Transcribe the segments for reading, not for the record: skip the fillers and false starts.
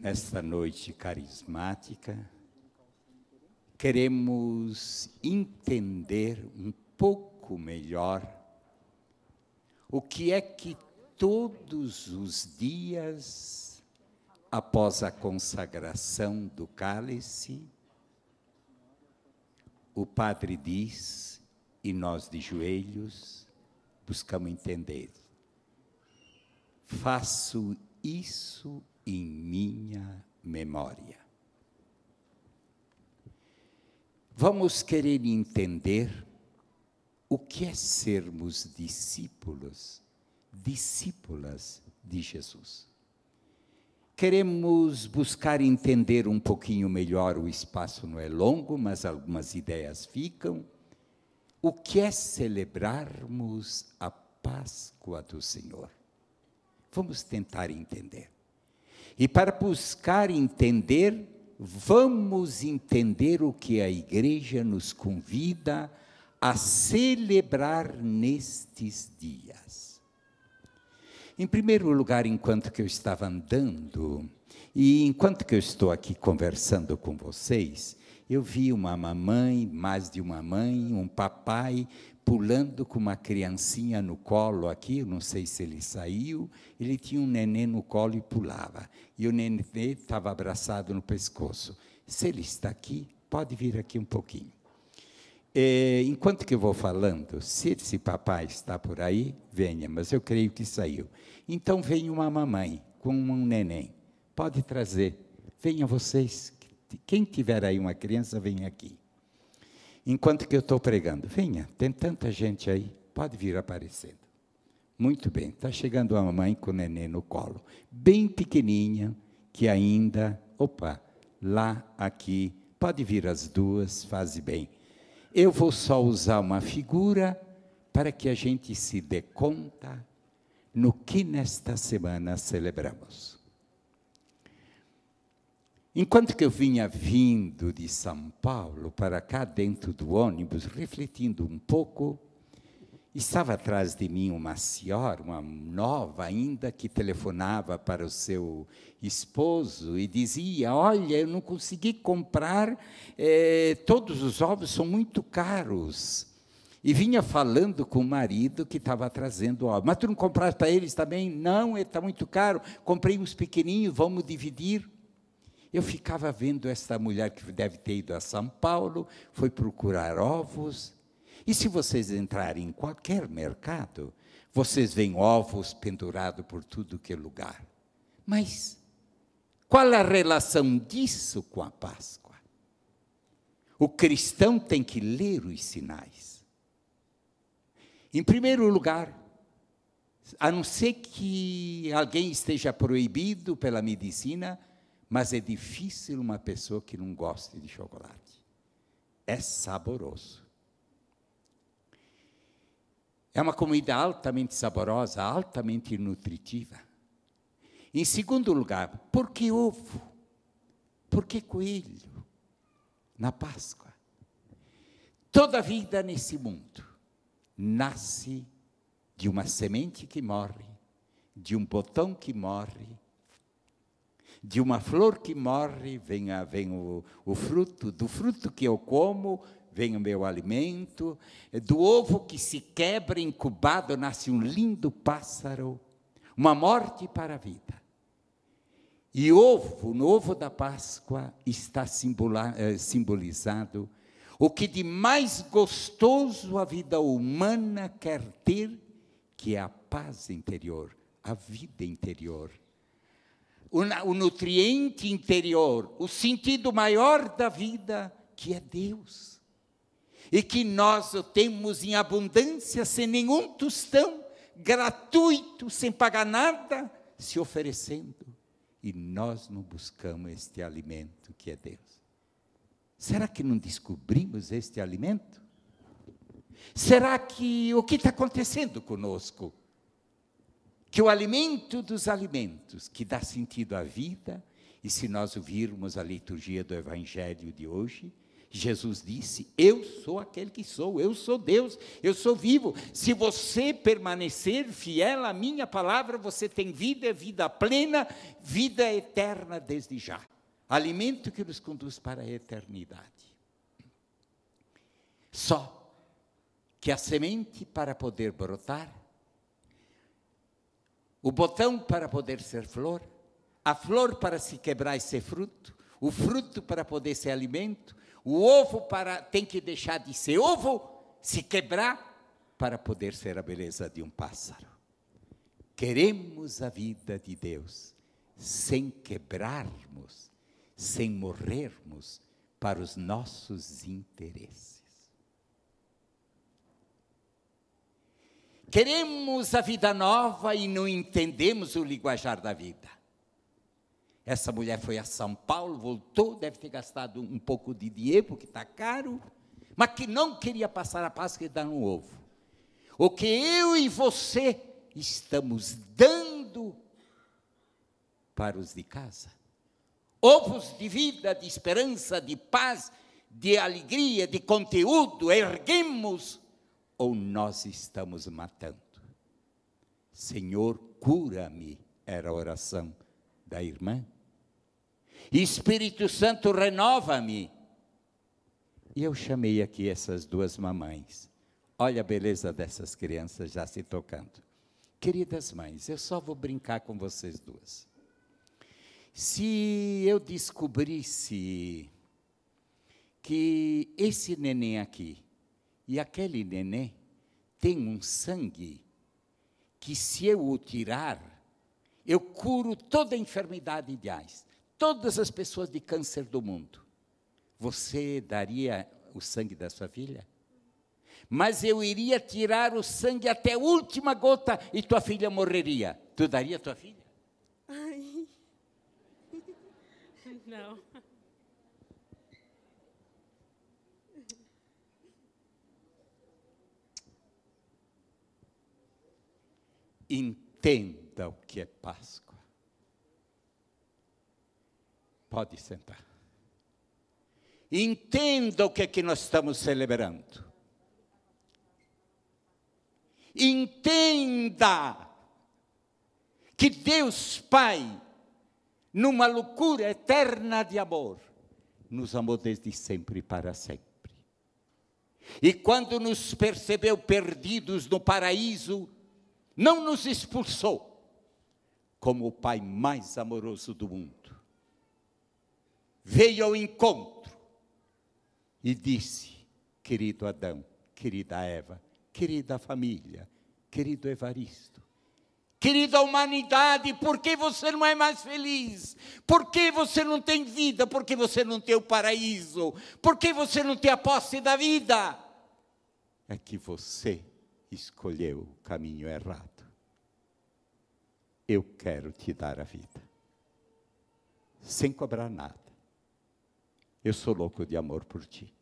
Nesta noite carismática, queremos entender um pouco melhor o que é que todos os dias, após a consagração do cálice, o padre diz, e nós de joelhos buscamos entender. Faço isso em minha memória. Vamos querer entender o que é sermos discípulas de Jesus. Queremos buscar entender um pouquinho melhor, o espaço não é longo, mas algumas ideias ficam. O que é celebrarmos a Páscoa do Senhor? Vamos tentar entender. E para buscar entender, vamos entender o que a igreja nos convida a celebrar nestes dias. Em primeiro lugar, enquanto que eu estava andando, e enquanto que eu estou aqui conversando com vocês, eu vi uma mamãe, mais de uma mãe, um papai, pulando com uma criancinha no colo aqui, eu não sei se ele saiu, ele tinha um neném no colo e pulava, e o neném estava abraçado no pescoço. Se ele está aqui, pode vir aqui um pouquinho. Enquanto que eu vou falando, se esse papai está por aí, venha, mas eu creio que saiu. Então vem uma mamãe com um neném, pode trazer, venham vocês, quem tiver aí uma criança, vem aqui. Enquanto que eu estou pregando, venha, tem tanta gente aí, pode vir aparecendo. Muito bem, está chegando a mamãe com o neném no colo, bem pequenininha, que ainda, lá, aqui, pode vir as duas, faz bem. Eu vou só usar uma figura para que a gente se dê conta no que nesta semana celebramos. Enquanto que eu vinha vindo de São Paulo para cá dentro do ônibus, refletindo um pouco, estava atrás de mim uma senhora, uma nova ainda, que telefonava para o seu esposo e dizia, olha, eu não consegui comprar, todos os ovos são muito caros. E vinha falando com o marido que estava trazendo ovos. Mas tu não compraste para eles também? Não, está muito caro. Comprei uns pequenininhos, vamos dividir. Eu ficava vendo essa mulher que deve ter ido a São Paulo, foi procurar ovos. E se vocês entrarem em qualquer mercado, vocês veem ovos pendurados por tudo que é lugar. Mas qual a relação disso com a Páscoa? O cristão tem que ler os sinais. Em primeiro lugar, a não ser que alguém esteja proibido pela medicina, mas é difícil uma pessoa que não goste de chocolate. É saboroso. É uma comida altamente saborosa, altamente nutritiva. Em segundo lugar, por que ovo? Por que coelho? Na Páscoa. Toda vida nesse mundo nasce de uma semente que morre, de um botão que morre, de uma flor que morre, vem o fruto, do fruto que eu como, vem o meu alimento, do ovo que se quebra, incubado, nasce um lindo pássaro, uma morte para a vida. E no ovo da Páscoa está simbolizado o que de mais gostoso a vida humana quer ter, que é a paz interior, a vida interior. O nutriente interior, o sentido maior da vida, que é Deus. E que nós o temos em abundância, sem nenhum tostão, gratuito, sem pagar nada, se oferecendo. E nós não buscamos este alimento que é Deus. Será que não descobrimos este alimento? Será que o que está acontecendo conosco? Que o alimento dos alimentos, que dá sentido à vida, e se nós ouvirmos a liturgia do Evangelho de hoje, Jesus disse: eu sou aquele que sou, eu sou Deus, eu sou vivo. Se você permanecer fiel à minha palavra, você tem vida, vida plena, vida eterna desde já. Alimento que nos conduz para a eternidade. Só que a semente, para poder brotar, o botão para poder ser flor, a flor para se quebrar e ser fruto, o fruto para poder ser alimento, o ovo tem que deixar de ser ovo, se quebrar, para poder ser a beleza de um pássaro. Queremos a vida de Deus, sem quebrarmos, sem morrermos para os nossos interesses. Queremos a vida nova e não entendemos o linguajar da vida. Essa mulher foi a São Paulo, voltou, deve ter gastado um pouco de dinheiro, porque está caro, mas que não queria passar a Páscoa e dar um ovo. O que eu e você estamos dando para os de casa. Ovos de vida, de esperança, de paz, de alegria, de conteúdo, erguemos, ou nós estamos matando? Senhor, cura-me, era a oração da irmã. Espírito Santo, renova-me. E eu chamei aqui essas duas mamães. Olha a beleza dessas crianças já se tocando. Queridas mães, eu só vou brincar com vocês duas. Se eu descobrisse que esse neném aqui e aquele neném tem um sangue que, se eu o tirar, eu curo toda a enfermidade de AIDS, todas as pessoas de câncer do mundo. Você daria o sangue da sua filha? Mas eu iria tirar o sangue até a última gota e tua filha morreria. Tu daria a tua filha? Ai. Não. Entenda o que é Páscoa. Pode sentar. Entenda o que é que nós estamos celebrando. Entenda que Deus Pai, numa loucura eterna de amor, nos amou desde sempre e para sempre. E quando nos percebeu perdidos no paraíso, não nos expulsou, como o Pai mais amoroso do mundo. Veio ao encontro e disse: querido Adão, querida Eva, querida família, querido Evaristo, querida humanidade, por que você não é mais feliz? Por que você não tem vida? Por que você não tem o paraíso? Por que você não tem a posse da vida? É que você escolheu o caminho errado. Eu quero te dar a vida, sem cobrar nada. Eu sou louco de amor por ti.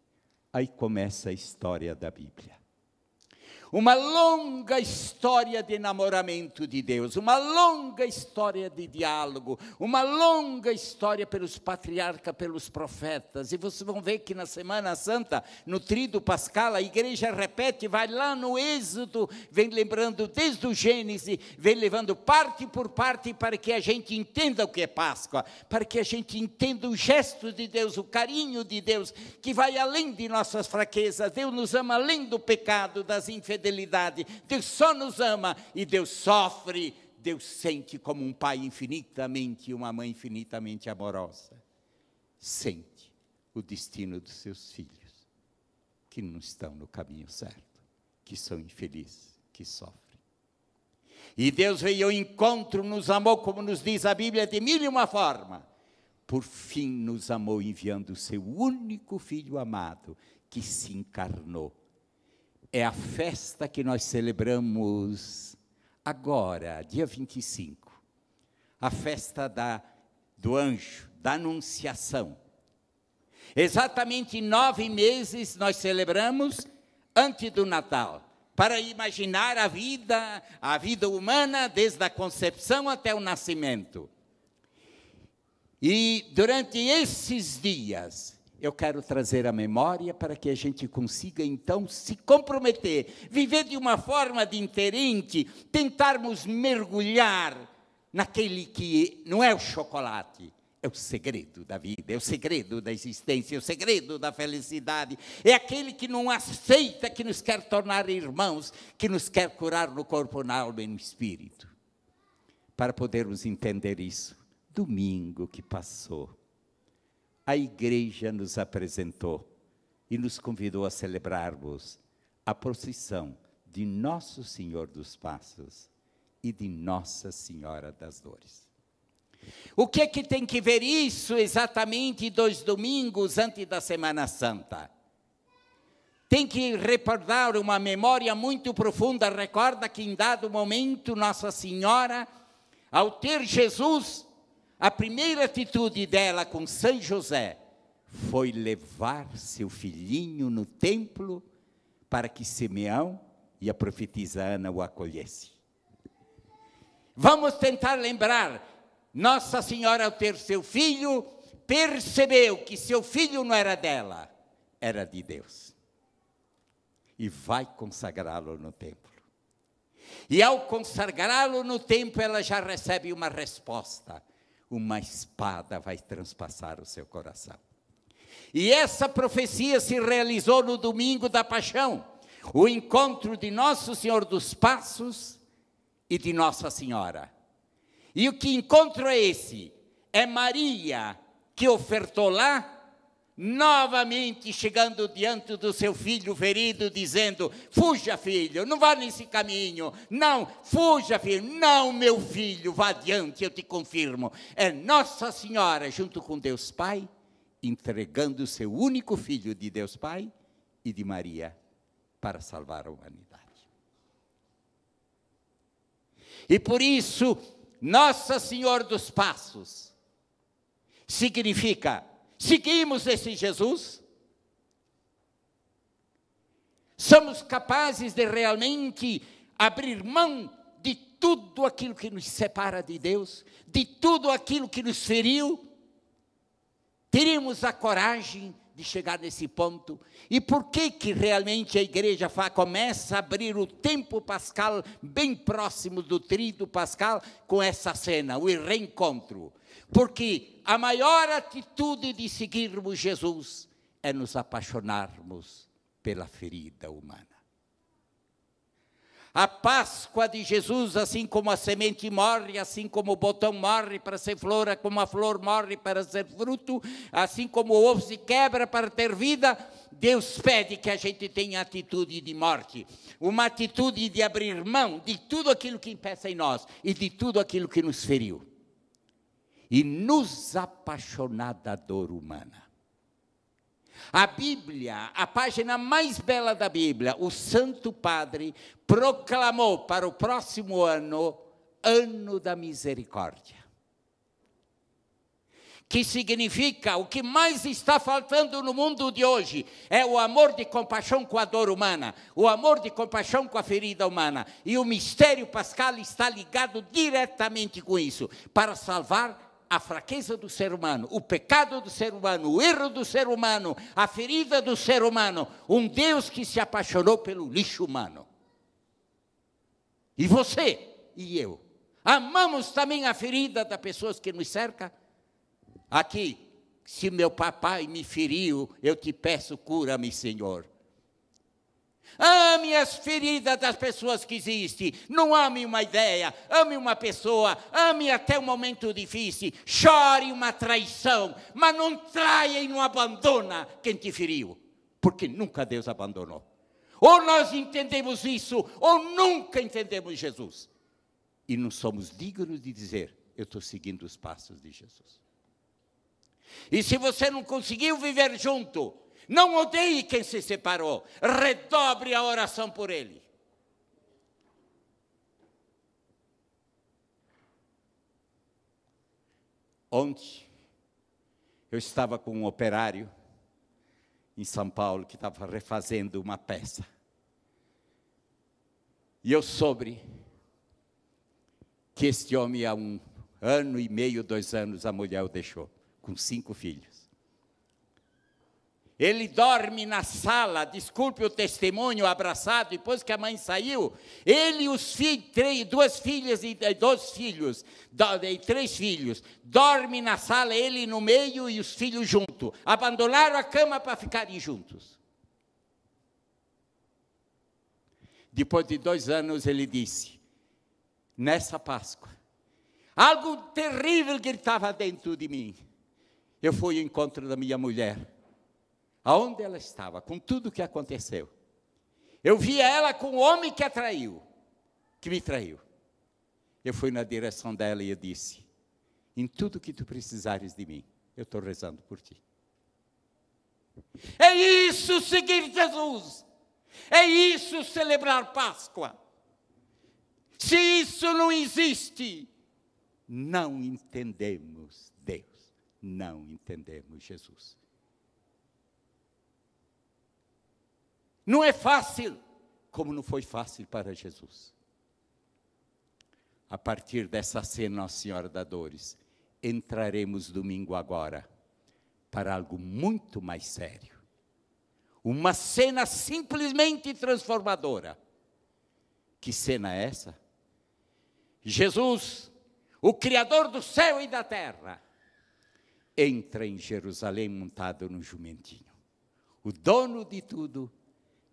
Aí começa a história da Bíblia. Uma longa história de namoramento de Deus, uma longa história de diálogo, uma longa história pelos patriarcas, pelos profetas. E vocês vão ver que na Semana Santa, no Tríduo Pascal, a igreja repete, vai lá no Êxodo, vem lembrando desde o Gênesis, vem levando parte por parte para que a gente entenda o que é Páscoa, para que a gente entenda o gesto de Deus, o carinho de Deus, que vai além de nossas fraquezas. Deus nos ama além do pecado, das infidelidades. Deus só nos ama e Deus sofre, Deus sente como um pai infinitamente e uma mãe infinitamente amorosa. Sente o destino dos seus filhos, que não estão no caminho certo, que são infelizes, que sofrem. E Deus veio ao encontro, nos amou, como nos diz a Bíblia, de mil e uma forma. Por fim nos amou enviando o seu único Filho amado, que se encarnou. É a festa que nós celebramos agora, dia 25. A festa do anjo, da anunciação. Exatamente 9 meses nós celebramos antes do Natal, para imaginar a vida humana desde a concepção até o nascimento. E durante esses dias, eu quero trazer a memória para que a gente consiga, então, se comprometer, viver de uma forma diferente, tentarmos mergulhar naquele que não é o chocolate, é o segredo da vida, é o segredo da existência, é o segredo da felicidade, é aquele que não aceita, que nos quer tornar irmãos, que nos quer curar no corpo, na alma e no espírito. Para podermos entender isso, domingo que passou, a igreja nos apresentou e nos convidou a celebrarmos a procissão de Nosso Senhor dos Passos e de Nossa Senhora das Dores. O que é que tem que ver isso exatamente 2 domingos antes da Semana Santa? Tem que recordar uma memória muito profunda. Recorda que em dado momento Nossa Senhora, ao ter Jesus, a primeira atitude dela com São José foi levar seu filhinho no templo para que Simeão e a profetisa Ana o acolhessem. Vamos tentar lembrar, Nossa Senhora, ao ter seu filho, percebeu que seu filho não era dela, era de Deus. E vai consagrá-lo no templo. E ao consagrá-lo no templo, ela já recebe uma resposta. Uma espada vai transpassar o seu coração. E essa profecia se realizou no domingo da paixão, o encontro de Nosso Senhor dos Passos e de Nossa Senhora. E o que encontro é esse? É Maria que ofertou lá, novamente chegando diante do seu filho ferido, dizendo: fuja, filho, não vá nesse caminho, não, fuja, filho, não, meu filho, vá adiante, eu te confirmo. É Nossa Senhora, junto com Deus Pai, entregando o seu único filho de Deus Pai e de Maria para salvar a humanidade. E por isso, Nossa Senhora dos Passos significa: seguimos esse Jesus? Somos capazes de realmente abrir mão de tudo aquilo que nos separa de Deus, de tudo aquilo que nos feriu? Teríamos a coragem de chegar nesse ponto? E por que que realmente a igreja começa a abrir o tempo pascal, bem próximo do tríduo pascal, com essa cena, o reencontro? Porque a maior atitude de seguirmos Jesus é nos apaixonarmos pela ferida humana. A Páscoa de Jesus, assim como a semente morre, assim como o botão morre para ser flor, como a flor morre para ser fruto, assim como o ovo se quebra para ter vida, Deus pede que a gente tenha atitude de morte, uma atitude de abrir mão de tudo aquilo que impeça em nós e de tudo aquilo que nos feriu. E nos apaixonar da dor humana. A Bíblia, a página mais bela da Bíblia, o Santo Padre proclamou para o próximo ano, Ano da Misericórdia. Que significa, o que mais está faltando no mundo de hoje é o amor de compaixão com a dor humana, o amor de compaixão com a ferida humana. E o mistério pascal está ligado diretamente com isso, para salvar a fraqueza do ser humano, o pecado do ser humano, o erro do ser humano, a ferida do ser humano. Um Deus que se apaixonou pelo lixo humano. E você e eu amamos também a ferida das pessoas que nos cercam? Aqui, se meu papai me feriu, eu te peço, cura-me, Senhor. Ame as feridas das pessoas que existem. Não ame uma ideia, ame uma pessoa, ame até um momento difícil. Chore uma traição, mas não traia e não abandona quem te feriu, porque nunca Deus abandonou. Ou nós entendemos isso, ou nunca entendemos Jesus. E não somos dignos de dizer: eu estou seguindo os passos de Jesus. E se você não conseguiu viver junto, não odeie quem se separou, redobre a oração por ele. Ontem, eu estava com um operário em São Paulo que estava refazendo uma peça. E eu soube que este homem, há 1 ano e meio, 2 anos, a mulher o deixou, com 5 filhos. Ele dorme na sala, desculpe o testemunho, abraçado, depois que a mãe saiu. Ele e os filhos, duas filhas e 2 filhos, e 3 filhos, dorme na sala, ele no meio e os filhos junto. Abandonaram a cama para ficarem juntos. Depois de 2 anos, ele disse, nessa Páscoa, algo terrível gritava dentro de mim. Eu fui ao encontro da minha mulher. Aonde ela estava, com tudo o que aconteceu. Eu via ela com o homem que a traiu, que me traiu. Eu fui na direção dela e eu disse, em tudo que tu precisares de mim, eu estou rezando por ti. É isso seguir Jesus. É isso celebrar Páscoa. Se isso não existe, não entendemos Deus, não entendemos Jesus. Não é fácil, como não foi fácil para Jesus. A partir dessa cena, Nossa Senhora da Dores, entraremos domingo agora para algo muito mais sério. Uma cena simplesmente transformadora. Que cena é essa? Jesus, o Criador do céu e da terra, entra em Jerusalém montado no jumentinho. O dono de tudo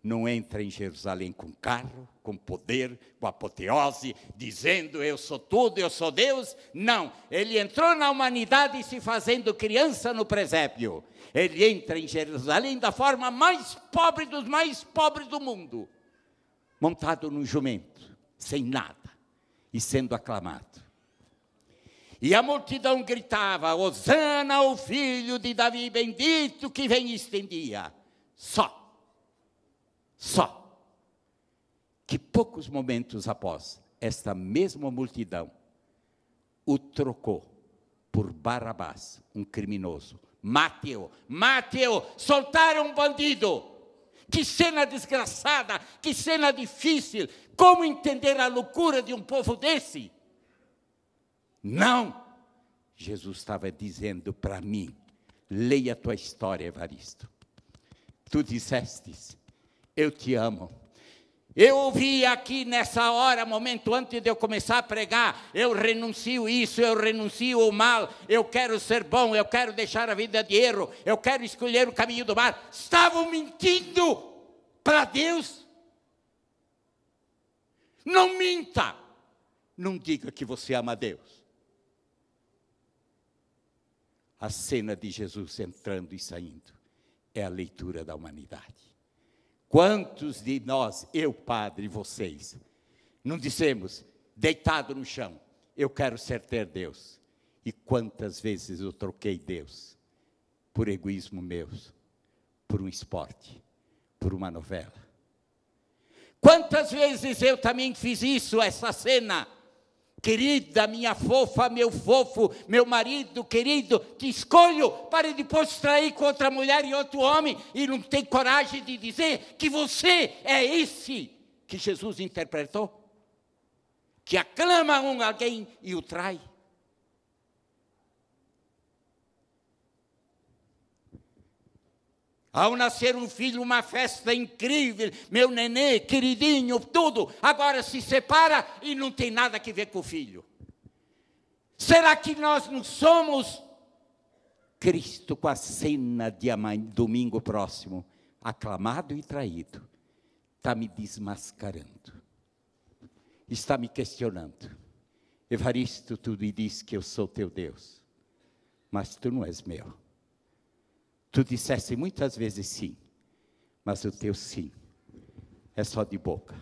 não entra em Jerusalém com carro, com poder, com apoteose, dizendo eu sou tudo, eu sou Deus. Não, ele entrou na humanidade se fazendo criança no presépio. Ele entra em Jerusalém da forma mais pobre dos mais pobres do mundo, montado num jumento, sem nada, e sendo aclamado. E a multidão gritava, Hosana ao filho de Davi, bendito que vem e estendia. Só que poucos momentos após, esta mesma multidão o trocou por Barrabás, um criminoso. Mate-o, soltaram um bandido. Que cena desgraçada, que cena difícil. Como entender a loucura de um povo desse? Não, Jesus estava dizendo para mim, leia a tua história, Evaristo. Tu dissestes, eu te amo. Eu ouvi aqui nessa hora, momento antes de eu começar a pregar, eu renuncio isso, eu renuncio o mal, eu quero ser bom, eu quero deixar a vida de erro, eu quero escolher o caminho do mal. Estavam mentindo para Deus. Não minta. Não diga que você ama Deus. A cena de Jesus entrando e saindo é a leitura da humanidade. Quantos de nós, eu, padre, vocês, não dissemos, deitado no chão, eu quero ter Deus. E quantas vezes eu troquei Deus por egoísmo meu, por um esporte, por uma novela. Quantas vezes eu também fiz isso, essa cena. Querida, minha fofa, meu fofo, meu marido querido, te escolho para depois trair com outra mulher e outro homem e não tem coragem de dizer que você é esse que Jesus interpretou? Que aclama alguém e o trai? Ao nascer um filho, uma festa incrível, meu nenê, queridinho, tudo, agora se separa e não tem nada a ver com o filho. Será que nós não somos Cristo com a cena de domingo próximo, aclamado e traído? Está me desmascarando, está me questionando. Evaristo, tu me diz que eu sou teu Deus, mas tu não és meu. Tu disseste muitas vezes sim, mas o teu sim é só de boca,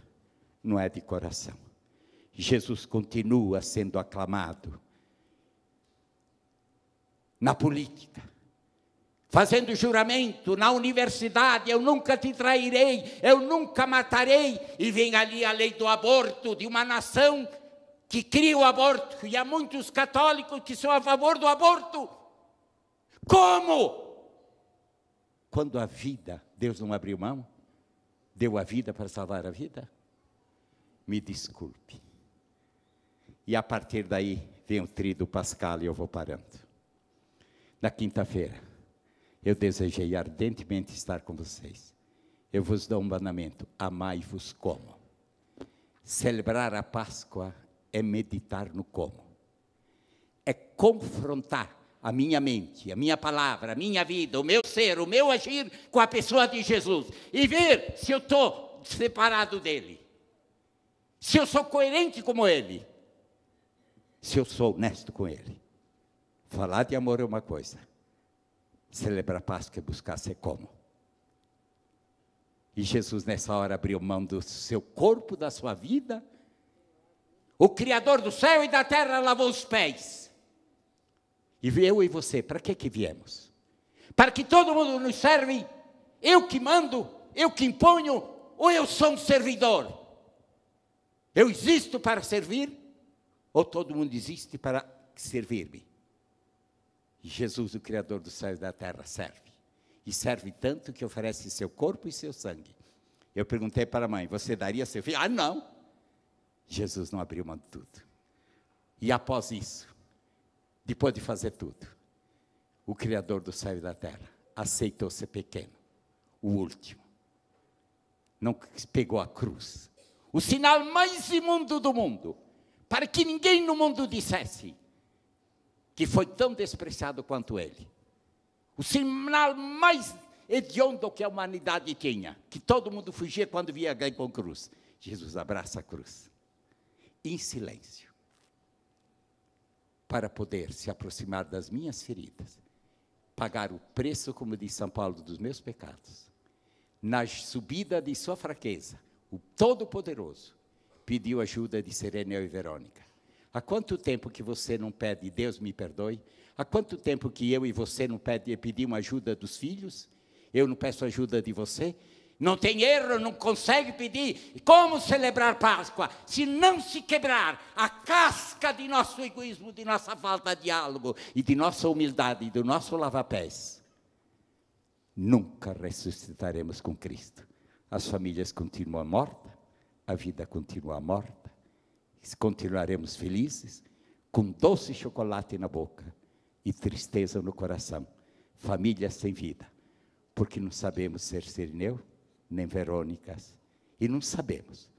não é de coração. Jesus continua sendo aclamado na política, fazendo juramento na universidade, eu nunca te trairei, eu nunca matarei, e vem ali a lei do aborto, de uma nação que cria o aborto, e há muitos católicos que são a favor do aborto. Como? Quando a vida, Deus não abriu mão, deu a vida para salvar a vida? Me desculpe. E a partir daí, vem o tríduo pascal e eu vou parando. Na quinta-feira, eu desejei ardentemente estar com vocês. Eu vos dou um mandamento: amai-vos como. Celebrar a Páscoa é meditar no como. É confrontar a minha mente, a minha palavra, a minha vida, o meu ser, o meu agir com a pessoa de Jesus. E ver se eu estou separado dele. Se eu sou coerente como ele. Se eu sou honesto com ele. Falar de amor é uma coisa. Celebrar a Páscoa é buscar ser como. E Jesus nessa hora abriu mão do seu corpo, da sua vida. O Criador do céu e da terra lavou os pés. E eu e você, para que viemos? Para que todo mundo nos serve? Eu que mando? Eu que imponho? Ou eu sou um servidor? Eu existo para servir? Ou todo mundo existe para servir-me? E Jesus, o Criador do céu e da terra, serve. E serve tanto que oferece seu corpo e seu sangue. Eu perguntei para a mãe: você daria seu filho? Ah, não. Jesus não abriu mão de tudo. E após isso, depois de fazer tudo, o Criador do céu e da terra aceitou ser pequeno, o último. Não pegou a cruz, o sinal mais imundo do mundo, para que ninguém no mundo dissesse que foi tão desprezado quanto ele. O sinal mais hediondo que a humanidade tinha, que todo mundo fugia quando via alguém com cruz. Jesus abraça a cruz, em silêncio, para poder se aproximar das minhas feridas, pagar o preço, como diz São Paulo, dos meus pecados. Na subida de sua fraqueza, o Todo-Poderoso pediu ajuda de Serenel e Verônica. Há quanto tempo que você não pede, Deus me perdoe? Há quanto tempo que eu e você não pedimos ajuda dos filhos? Eu não peço ajuda de você? Não tem erro, não consegue pedir. Como celebrar Páscoa se não se quebrar a casca de nosso egoísmo, de nossa falta de diálogo e de nossa humildade, do nosso lava-pés? Nunca ressuscitaremos com Cristo. As famílias continuam mortas, a vida continua morta. Continuaremos felizes, com doce chocolate na boca e tristeza no coração. Famílias sem vida, porque não sabemos ser Sirineu, nem Verônicas, e não sabemos,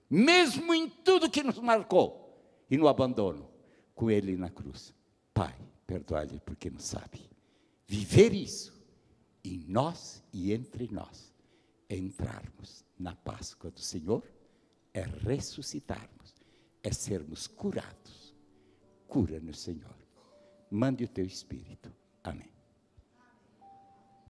mesmo em tudo que nos marcou, e no abandono, com ele na cruz. Pai, perdoa-lhe porque não sabe. Viver isso, em nós e entre nós, é entrarmos na Páscoa do Senhor, é ressuscitarmos, é sermos curados. Cura-nos, Senhor. Mande o teu Espírito. Amém.